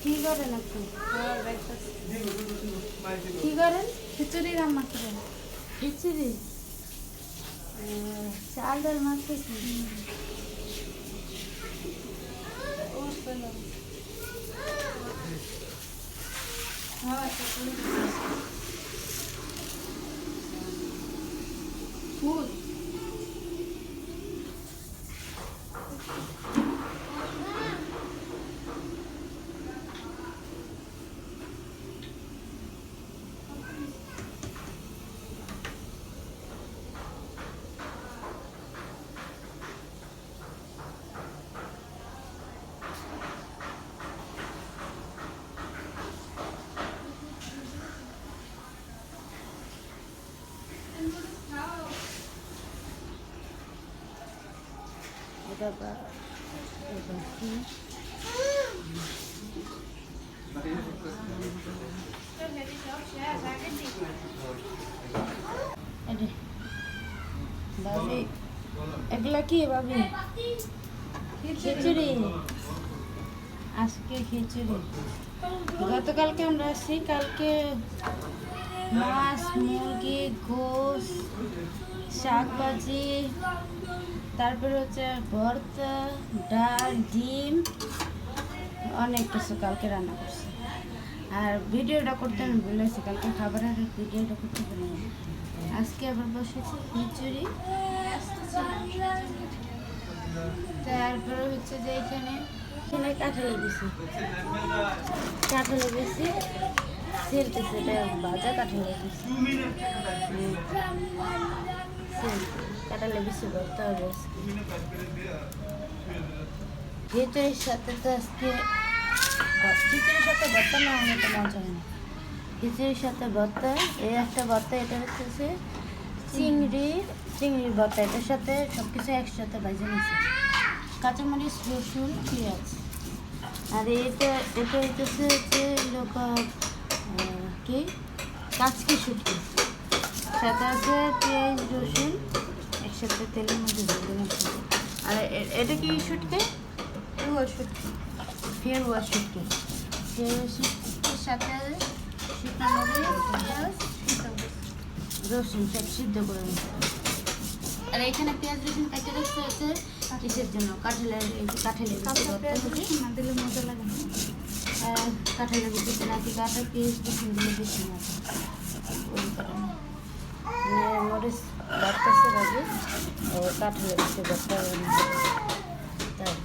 কি করেন আপনি? কি করেন? খিচুড়ি রান্না করেন? খিচুড়ি চাল ডাল মারতেছি। ফুল এটা কি ভাবি? এগুলা কি ভাবি? খিচুড়ি। আজকে খিচুড়ি। গতকালকে আমরা আসছি, কালকে মাছ, মুরগি, গোশ, শাক ভাজি, তারপরে হচ্ছে ভর্তা, ডাল, ডিম, অনেক কিছু কালকে রান্না করছি। আর ভিডিওটা করতে আমি বলেছি, কালকে খাবারের ভিডিওটা করতে পারি। আজকে আবার বসেছি খিচুড়ি। তারপরে হচ্ছে যে এখানে কাঁঠালে বেশি ছেলতেছে, এটা ভাজা কাঁঠালে বেশি কাঁঠালে বেশি করতে হবে। খিচুড়ির সাথে তো আজকে খিচুড়ির সাথে ভর্তা না হলে তো মজা হয় না। খিচুড়ির সাথে ভর্তা, এই একটা ভর্তা, এটা হচ্ছে চিংড়ির ভর্তা। এটার সাথে সব কিছু একসাথে ভেজে নিচ্ছে, কাঁচামরিচ, রসুন, পেঁয়াজ। আর এটা হইতেছে হচ্ছে কি কাচকি শুটকি, সাথে আছে পেঁয়াজ, রসুন একসাথে তেলের মধ্যে ভেজে নিচ্ছে। আর এটা কি শুটকি? ফেরুয়া শুটকি। শুটকির সাথে শুকনো মরিচ, রসুন সব সিদ্ধ করে নিতে। আর এখানে পেঁয়াজ রসুন কাটে রাখতে হচ্ছে কিসের জন্য? কাঁঠালের না দিলে মজা লাগে না। কাঁঠালের ভিতরে নাকি কাঁটা পেঁয়াজ রসুন দিলে বেশি মজা, ওই কারণে মরিচ বাড়তেছে ভাবে ও কাঁঠালের ভিতরে